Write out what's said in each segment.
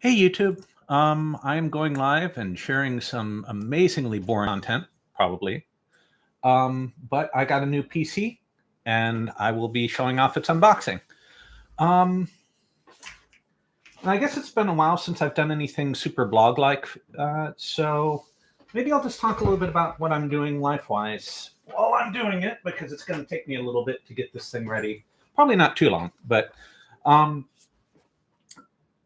Hey YouTube, I'm going live and sharing some amazingly boring content, probably. But I got a new PC, and I will be showing off its unboxing. Um, and I guess it's been a while since I've done anything super blog-like, so maybe I'll just talk a little bit about what I'm doing life-wise while I'm doing it, because it's going to take me a little bit to get this thing ready. Probably not too long, but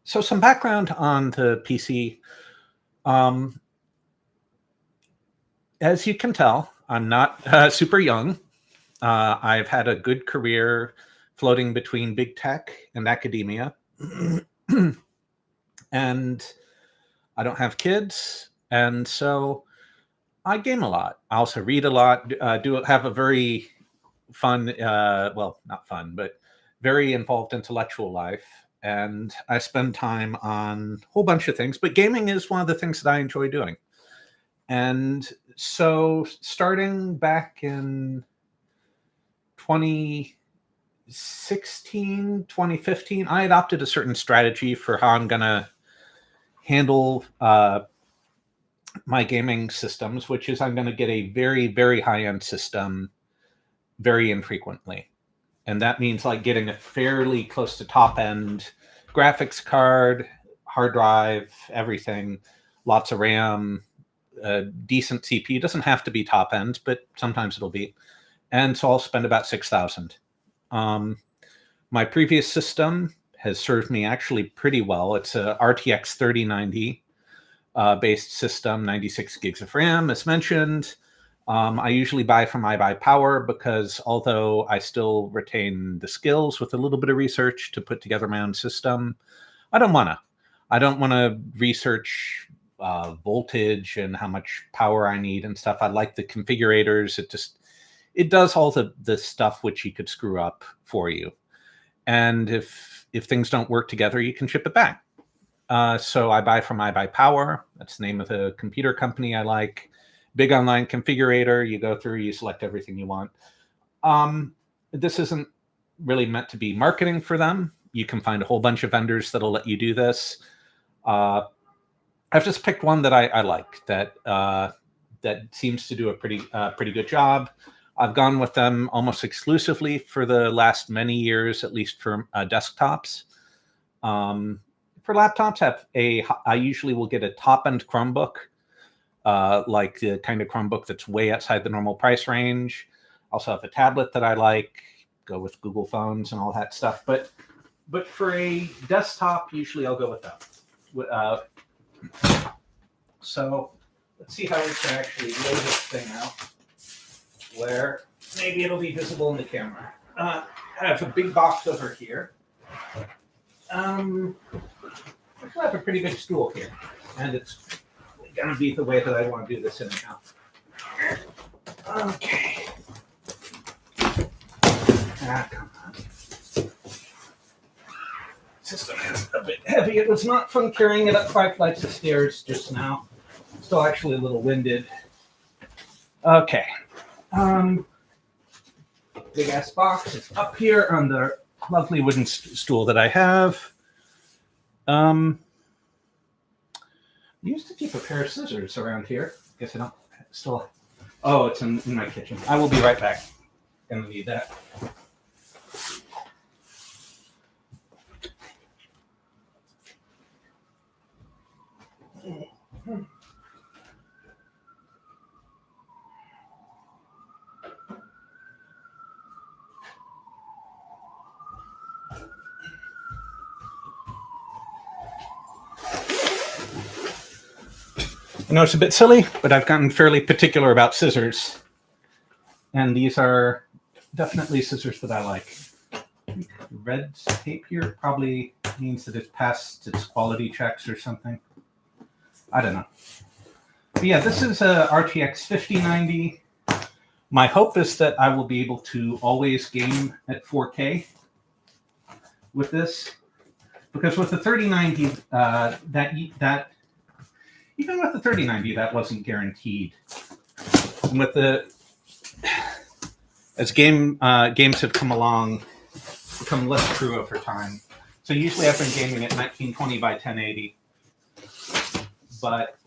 so some background on the PC. As you can tell, I'm not super young. I've had a good career floating between big tech and academia. And I don't have kids. And so I game a lot. I also read a lot, do have a very fun, well, not fun, but very involved intellectual life. And I spend time on a whole bunch of things, but gaming is one of the things that I enjoy doing. And so starting back in 2016, 2015, I adopted a certain strategy for how I'm going to handle my gaming systems, which is I'm going to get a very, very high-end system very infrequently. And that means like getting a fairly close to top-end graphics card, hard drive, everything, lots of RAM, a decent CPU. Doesn't have to be top end, but sometimes it'll be. And so I'll spend about $6,000. My previous system has served me actually pretty well. It's a RTX 3090 based system, 96 gigs of RAM, as mentioned. I usually buy from iBuyPower because although I still retain the skills with a little bit of research to put together my own system, I don't want to research voltage and how much power I need and stuff. I like the configurators. It does all the stuff which you could screw up for you. And if things don't work together, you can ship it back. So I buy from iBuyPower. That's the name of the computer company I like. Big online configurator. You go through, you select everything you want. This isn't really meant to be marketing for them. You can find a whole bunch of vendors that'll let you do this. I've just picked one that I like, that seems to do a pretty good job. I've gone with them almost exclusively for the last many years, at least for desktops. For laptops, I usually will get a top-end Chromebook, like the kind of Chromebook that's way outside the normal price range. Also have a tablet that I like, go with Google phones and all that stuff. But for a desktop, usually I'll go with that. So let's see how we can actually lay this thing out where maybe it'll be visible in the camera. I have a big box over here. I have a pretty big stool here, and it's going to be the way that I want to do this anyhow. Okay. Come on. System is a bit heavy. It was not fun carrying it up 5 flights of stairs just now. Still actually a little winded. Okay. Big ass box is up here on the lovely wooden stool that I have. I used to keep a pair of scissors around here. Guess I don't still. Oh, it's in my kitchen. I will be right back. Gonna need that. I know it's a bit silly, but I've gotten fairly particular about scissors. And these are definitely scissors that I like. Red tape here probably means that it's passed its quality checks or something. I don't know. But yeah, this is a RTX 5090. My hope is that I will be able to always game at 4K with this. Because with the 3090, even with the 3090, that wasn't guaranteed. And with as games have come along, become less true over time. So usually I've been gaming at 1920 by 1080. but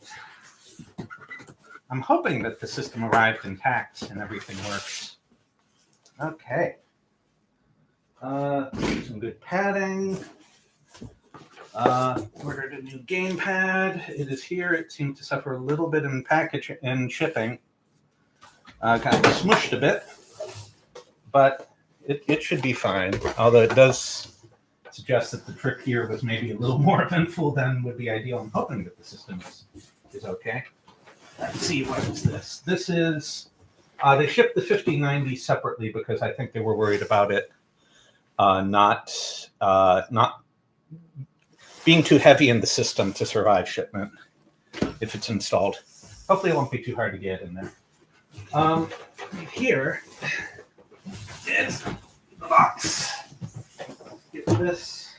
I'm hoping that the system arrived intact and everything works. Okay. Some good padding. Ordered a new gamepad. It is here. It seemed to suffer a little bit in package and shipping. Kind of smushed a bit, but it should be fine. Although it does suggest that the trip here was maybe a little more eventful than would be ideal. I'm hoping that the system is okay. Let's see, what is this? This is, they shipped the 5090 separately because I think they were worried about it not being too heavy in the system to survive shipment if it's installed. Hopefully it won't be too hard to get in there. Here is the box. Get this.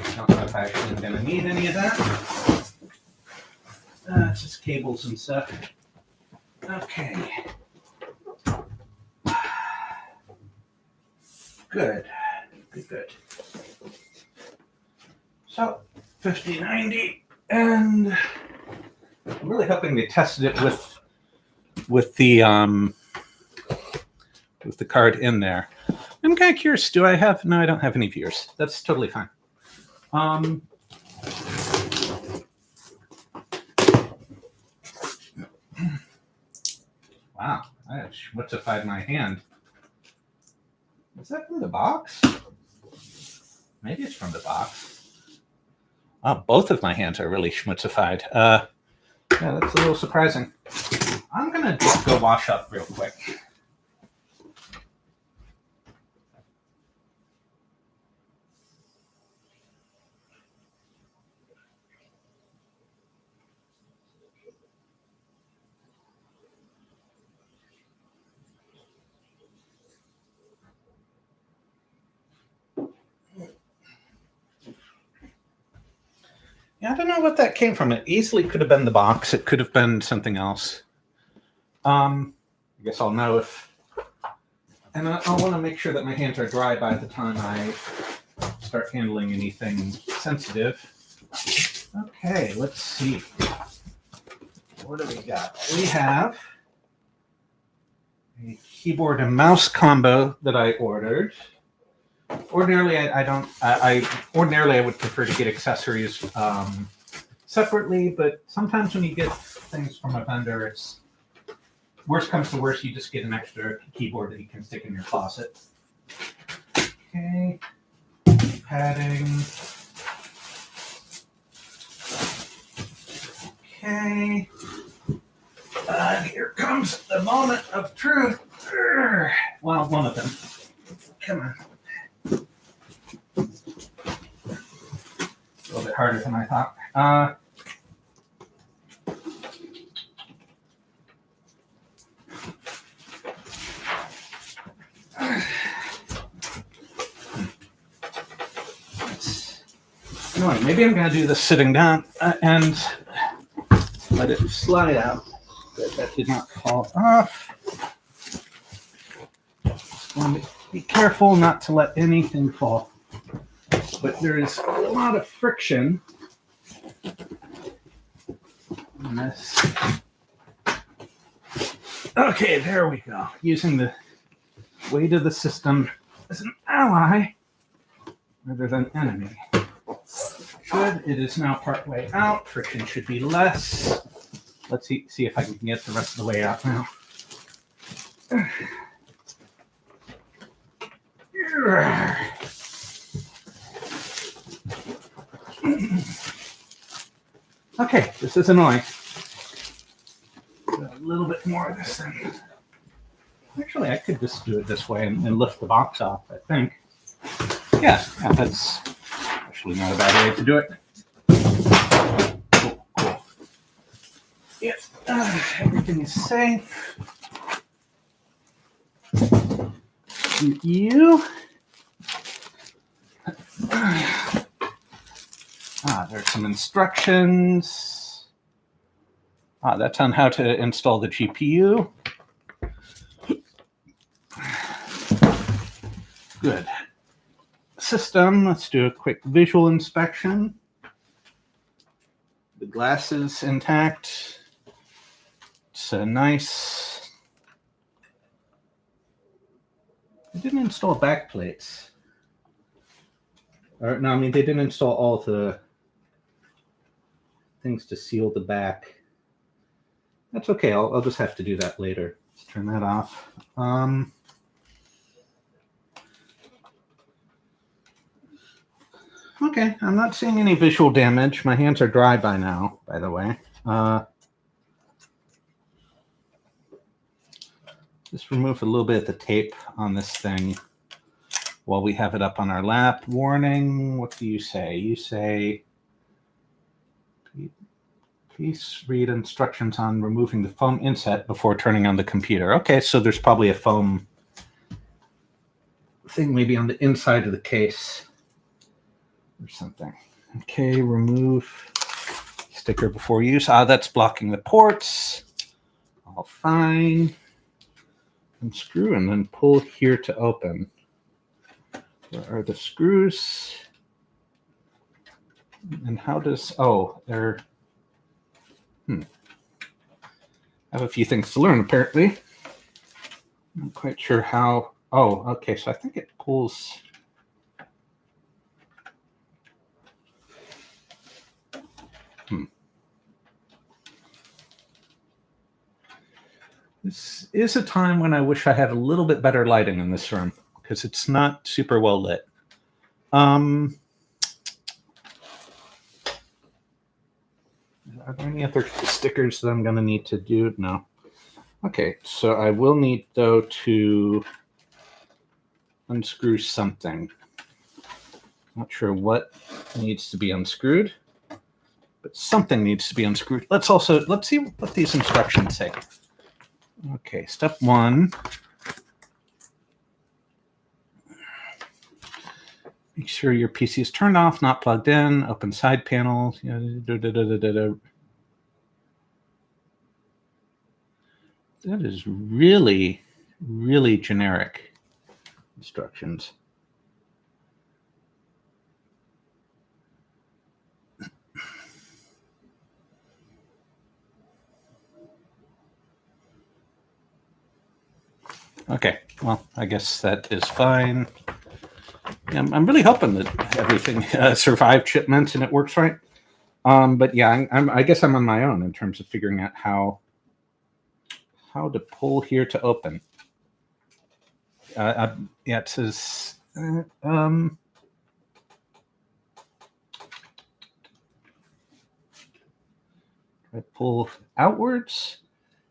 I don't know if I actually am going to need any of that. It's just cables and stuff. Okay. Good. Good. So, 5090, and I'm really hoping they tested it with the card in there. I'm kind of curious. Do I have? No, I don't have any viewers. That's totally fine. Wow, I have schmutzified my hand. Is that from the box? Maybe it's from the box. Oh, both of my hands are really schmutzified. Yeah, that's a little surprising. I'm gonna just go wash up real quick. Yeah, I don't know what that came from. It easily could have been the box. It could have been something else. I guess I'll know if... And I'll want to make sure that my hands are dry by the time I start handling anything sensitive. Okay, let's see. What do we got? We have a keyboard and mouse combo that I ordered. Ordinarily, ordinarily I would prefer to get accessories separately, but sometimes when you get things from a vendor, it's worst comes to worst, you just get an extra keyboard that you can stick in your closet. Okay, padding. Okay, here comes the moment of truth. Well, one of them. Come on. A little bit harder than I thought. Anyway, maybe I'm going to do this sitting down and let it slide out. That did not fall off. Be careful not to let anything fall. But there is a lot of friction in this. Okay, there we go. Using the weight of the system as an ally rather than enemy. Good. It is now part way out. Friction should be less. Let's see if I can get the rest of the way out now. Okay, this is annoying. A little bit more of this thing. Actually, I could just do it this way and lift the box off, I think. Yeah, that's actually not a bad way to do it. Cool. Yes, everything is safe. You. There's some instructions. That's on how to install the GPU. Good. System, let's do a quick visual inspection. The glass is intact. It's nice. I didn't install back plates. Or, no, I mean, they didn't install all the things to seal the back. That's okay. I'll just have to do that later. Let's turn that off. Okay, I'm not seeing any visual damage. My hands are dry by now, by the way. Just remove a little bit of the tape on this thing while we have it up on our lap. Warning, what do you say? You say, please read instructions on removing the foam inset before turning on the computer. Okay, so there's probably a foam thing maybe on the inside of the case or something. Okay, remove sticker before use. That's blocking the ports. All fine. Unscrew and then pull here to open. Where are the screws? And how does, they're, I have a few things to learn apparently. I'm not quite sure how, okay, so I think it pulls. This is a time when I wish I had a little bit better lighting in this room because it's not super well lit. Are there any other stickers that I'm going to need to do? No. Okay, so I will need, though, to unscrew something. Not sure what needs to be unscrewed, but something needs to be unscrewed. Let's see what these instructions say. Okay, step 1. Make sure your PC is turned off, not plugged in. Open side panel. That is really, really generic instructions. Okay, well, I guess that is fine. I'm really hoping that everything survived shipment and it works right. But yeah, I guess I'm on my own in terms of figuring out how to pull here to open. Yeah, it says I pull outwards,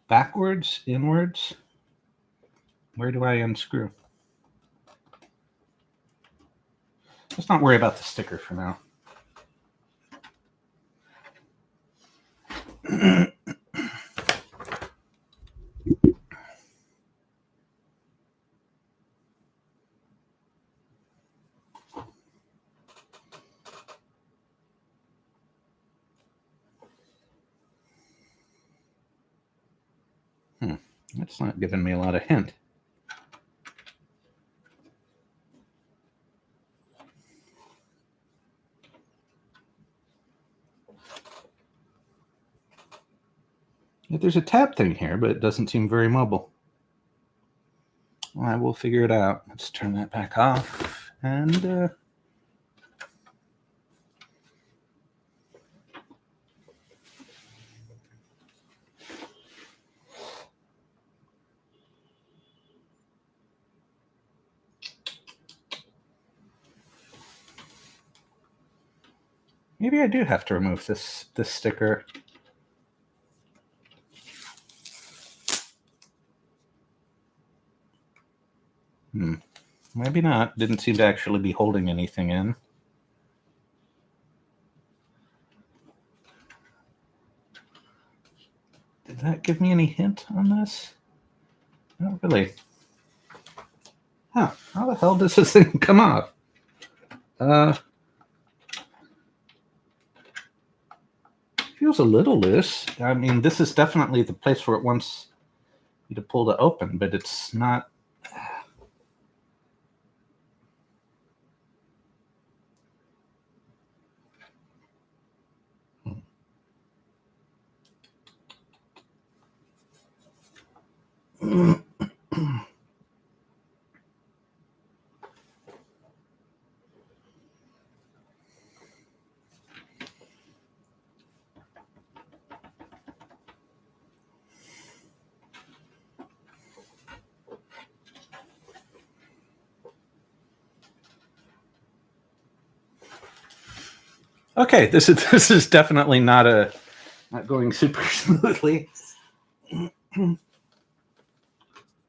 backwards, inwards. Where do I unscrew? Let's not worry about the sticker for now. That's not giving me a lot of hint. There's a tab thing here, but it doesn't seem very mobile. Well, I will figure it out. Let's turn that back off. And maybe I do have to remove this sticker. Maybe not. Didn't seem to actually be holding anything in. Did that give me any hint on this? Not really. Huh. How the hell does this thing come off? Feels a little loose. I mean, this is definitely the place where it wants you to pull to open, but it's not. Okay, this is definitely not going super smoothly. It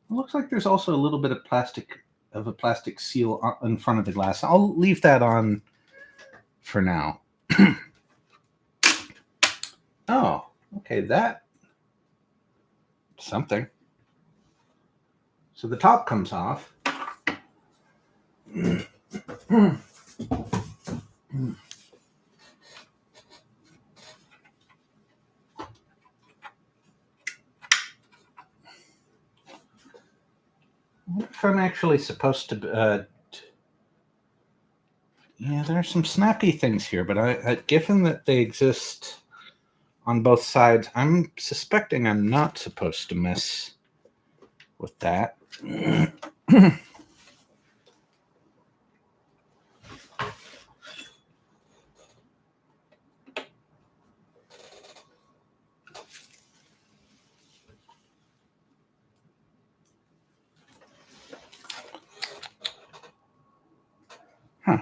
looks like there's also a little bit of a plastic seal in front of the glass. I'll leave that on for now. Oh, okay, that something. So the top comes off. If I'm actually supposed to, yeah, there are some snappy things here, but given that they exist on both sides, I'm suspecting I'm not supposed to mess with that. Huh.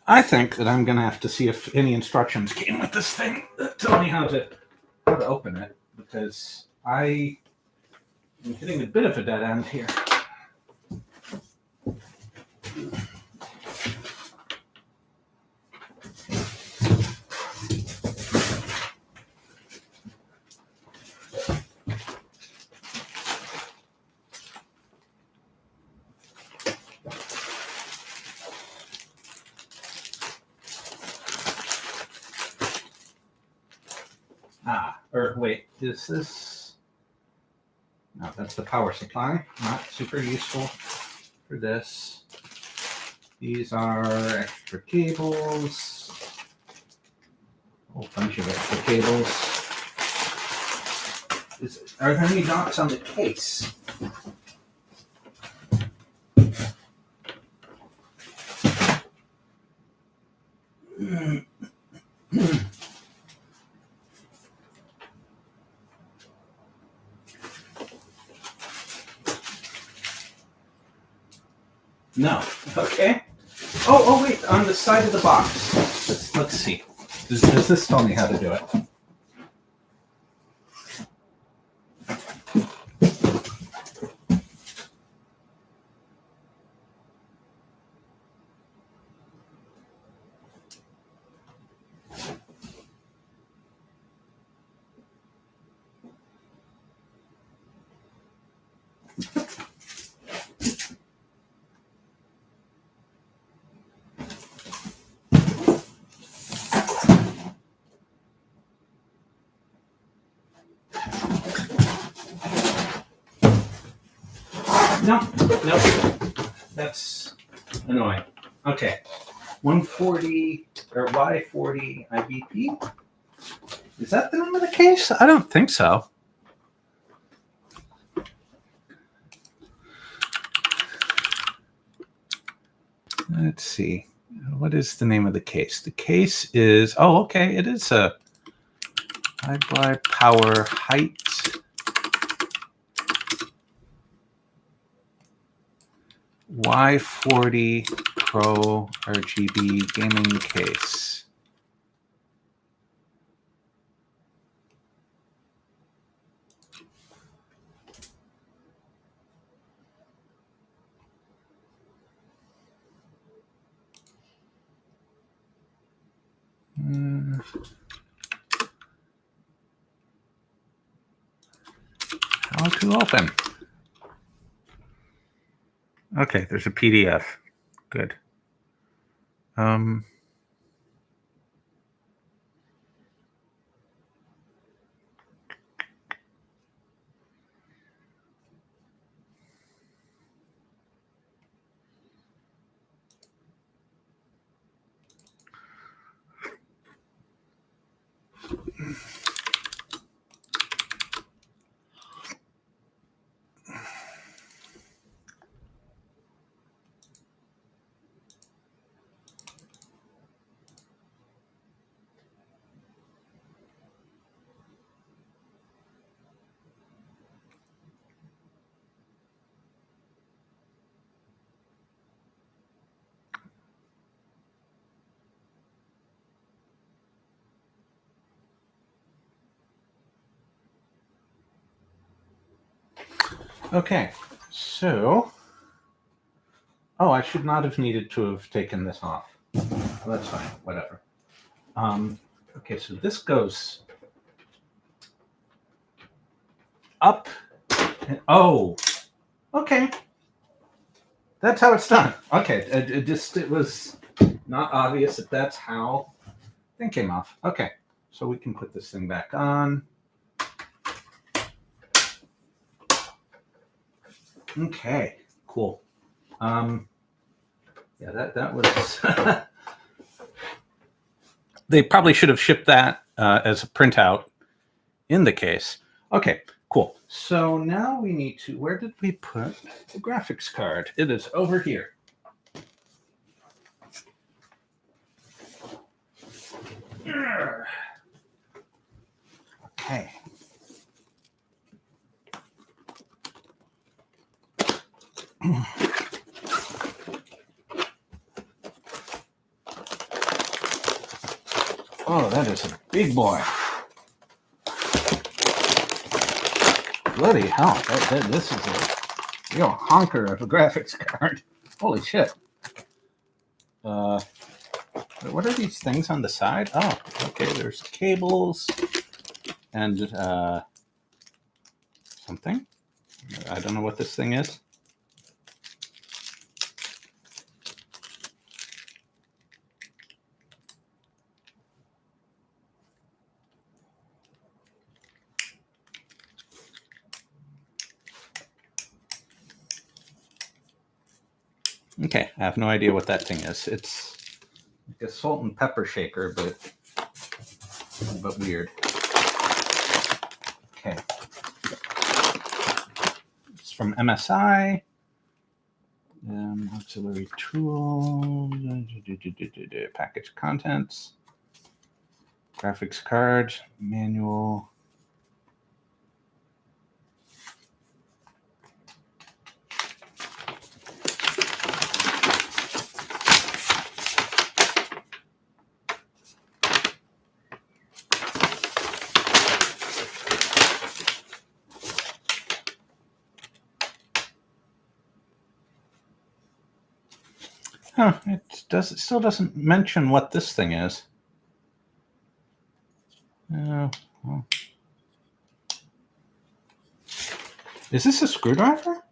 I think that I'm going to have to see if any instructions came with this thing that tell me how to open it, because I am hitting a bit of a dead end here. Or wait, is this? No, that's the power supply. Not super useful for this. These are extra cables. A whole bunch of extra cables. Are there any dots on the case? No. Okay. Oh, wait. On the side of the box. Let's see. Does this tell me how to do it? No. That's annoying. Okay. 140 or Y40 IBP. Is that the name of the case? I don't think so. Let's see. What is the name of the case? The case is, okay. It is a high power height Y40 Pro RGB gaming case. How to open? Okay, there's a PDF. Good. Okay, so... Oh, I should not have needed to have taken this off. Well, that's fine, whatever. Okay, so this goes up. Oh, okay. That's how it's done. Okay, it was not obvious that that's how the thing came off. Okay, so we can put this thing back on. Okay, cool. Yeah, that was. They probably should have shipped that as a printout in the case. Okay, cool. So now we need to. Where did we put the graphics card? It is over here. Okay. Oh, that is a big boy. Bloody hell, this is a real honker of a graphics card. Holy shit. What are these things on the side? Oh, okay, there's cables and something. I don't know what this thing is. Okay, I have no idea what that thing is. It's like a salt and pepper shaker, but weird. Okay. It's from MSI. Auxiliary tool. Package contents. Graphics card. Manual. Huh, it still doesn't mention what this thing is. Well. Is this a screwdriver?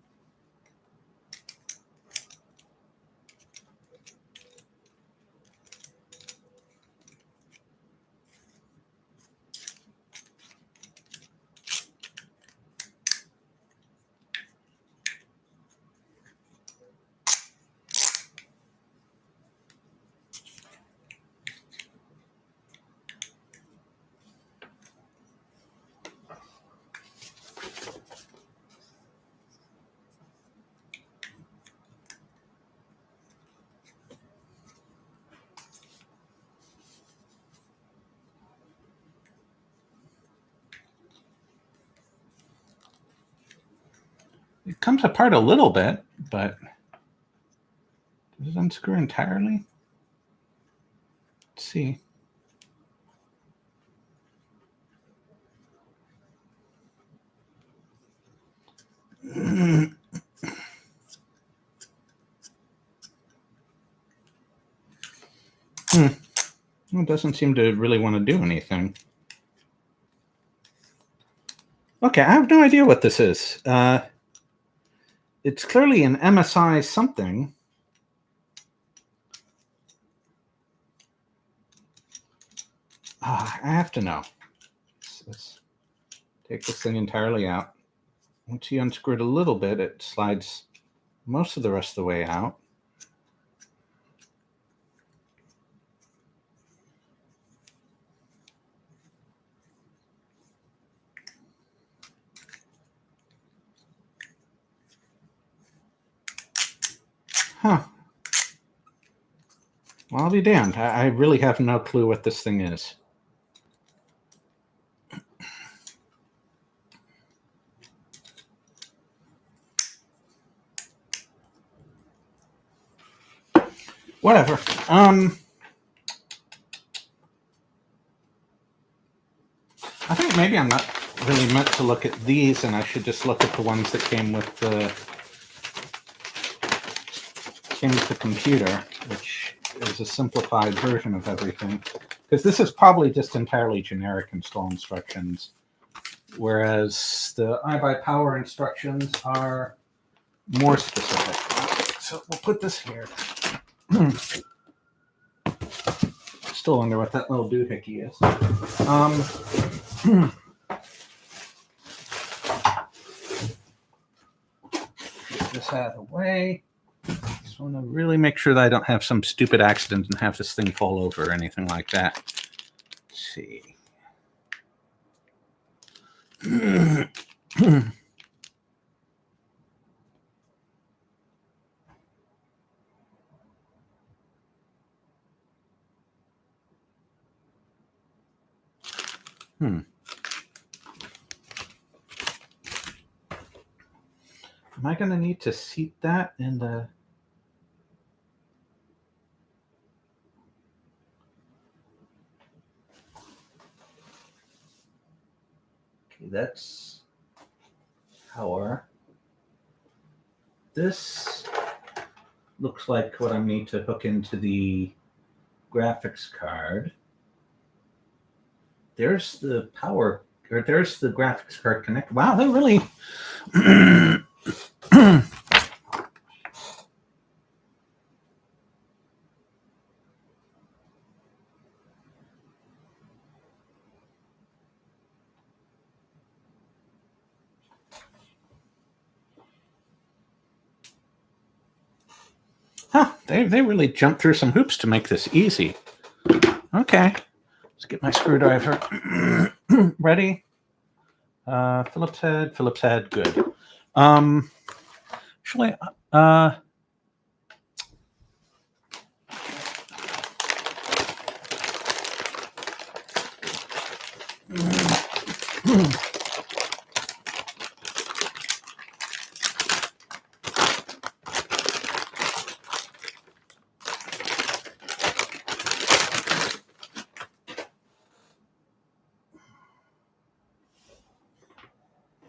It comes apart a little bit, but does it unscrew entirely? Let's see. It doesn't seem to really want to do anything. Okay, I have no idea what this is. It's clearly an MSI something. I have to know. Let's take this thing entirely out. Once you unscrew it a little bit, it slides most of the rest of the way out. Huh. Well, I'll be damned. I really have no clue what this thing is. Whatever. I think maybe I'm not really meant to look at these, and I should just look at the ones that came with the computer, which is a simplified version of everything. Because this is probably just entirely generic install instructions, whereas the iBuyPower instructions are more specific. So we'll put this here. Still wonder what that little doohickey is. Get this out of the way. Just want to really make sure that I don't have some stupid accident and have this thing fall over or anything like that. Let's see. Am I going to need to seat that in the... Okay, that's power. This looks like what I need to hook into the graphics card. There's the power, or there's the graphics card connector. Wow, they're really... Huh, they really jumped through some hoops to make this easy. Okay, let's get my screwdriver ready. Phillips head, good. Actually,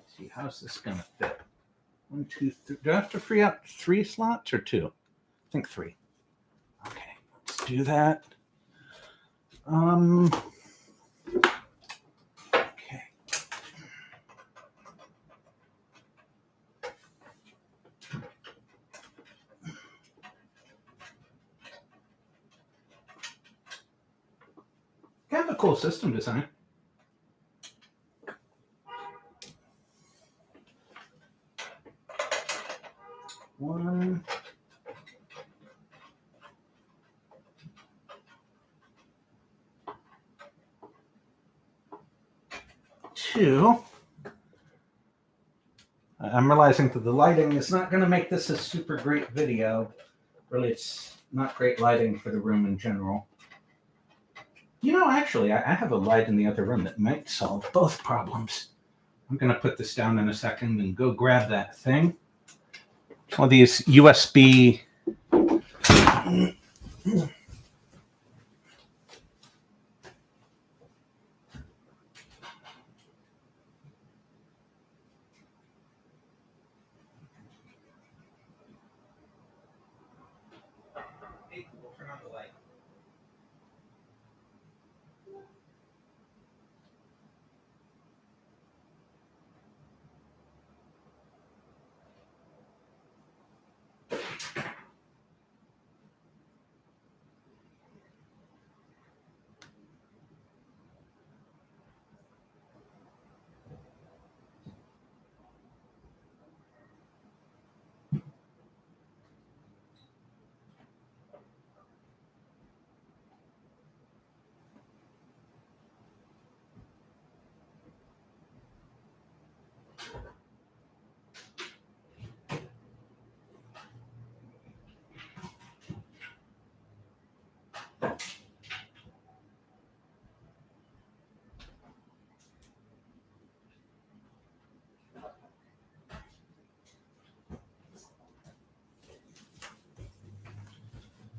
see, how's this gonna fit? 1, 2, 3. Do I have to free up 3 slots or 2? I think 3. Okay, let's do that. Okay. Kind of a cool system design. One. 2. I'm realizing that the lighting is not going to make this a super great video. Really, it's not great lighting for the room in general. You know, actually, I have a light in the other room that might solve both problems. I'm going to put this down in a second and go grab that thing. It's one of these USB... We'll turn on the light.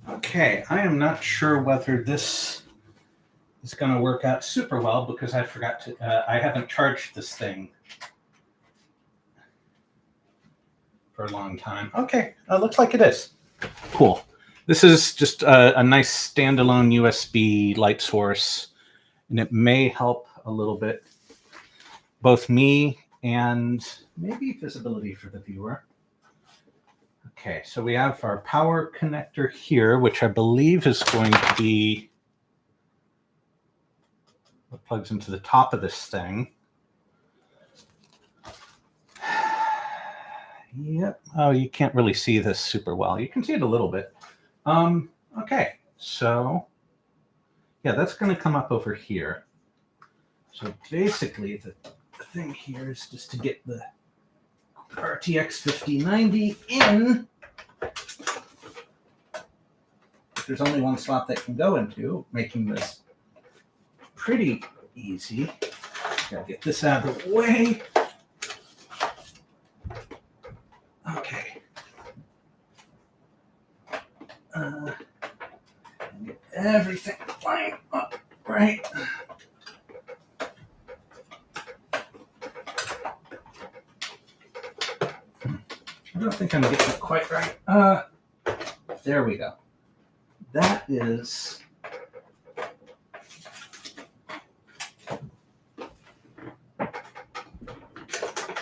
Okay, I am not sure whether this is going to work out super well because I forgot to, I haven't charged this thing for a long time. Okay, looks like it is. Cool. This is just a nice standalone USB light source, and it may help a little bit, both me and maybe visibility for the viewer. Okay, so we have our power connector here, which I believe is going to be what plugs into the top of this thing. Yep. Oh, you can't really see this super well. You can see it a little bit. Okay, so yeah, that's going to come up over here. So basically, the thing here is just to get the RTX 5090 in. There's only one slot that can go into, making this pretty easy. Gotta get this out of the way. Okay. Get everything lined up right. I don't think I'm getting it quite right. There we go. That is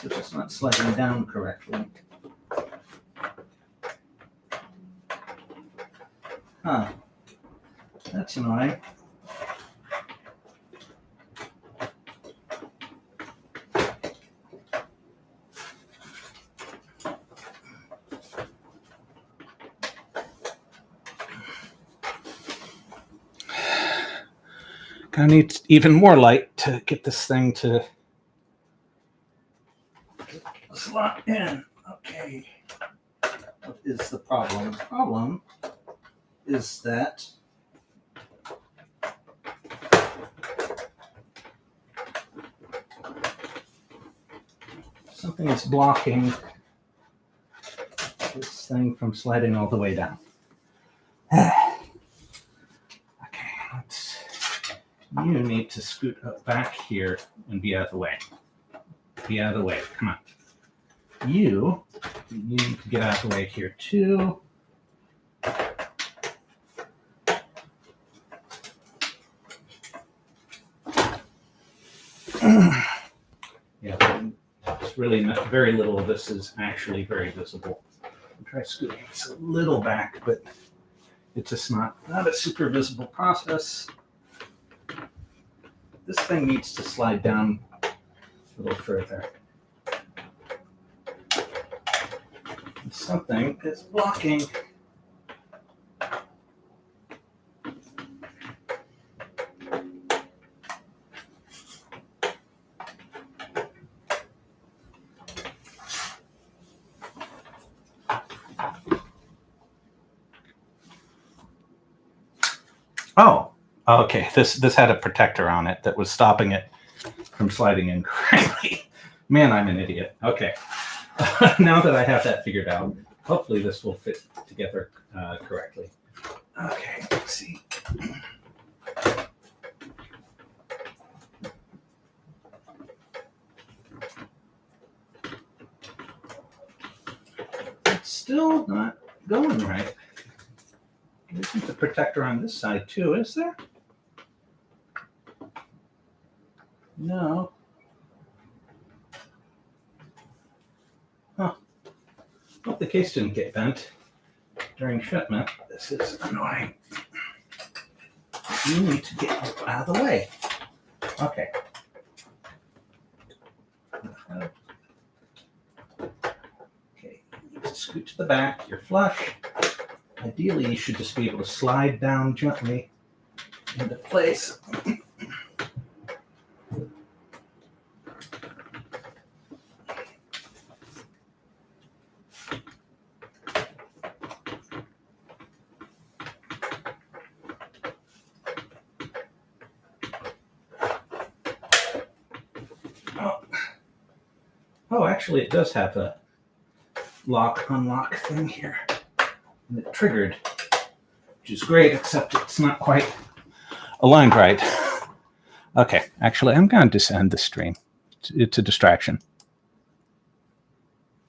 so it's not sliding down correctly. Huh. That's annoying. Gonna need even more light to get this thing to slot in. Okay. What is the problem? The problem is that something is blocking this thing from sliding all the way down. You need to scoot up back here and be out of the way. Be out of the way. Come on. You need to get out of the way here too. Yeah, it's really not, very little of this is actually very visible. I'll try scooting this a little back, but it's just not a super visible process. This thing needs to slide down a little further. Something is blocking. Oh. Okay, this had a protector on it that was stopping it from sliding in correctly. Man, I'm an idiot. Okay, now that I have that figured out, hopefully this will fit together correctly. Okay, let's see. It's still not going right. There isn't the protector on this side too, is there? No. Huh. Hope the case didn't get bent during shipment. This is annoying. You need to get out of the way. Okay. Okay, you need to scoot to the back. You're flush. Ideally, you should just be able to slide down gently into place. Oh, actually, it does have a lock-unlock thing here. And it triggered, which is great, except it's not quite aligned right. Okay, actually, I'm going to just end the stream. It's a distraction.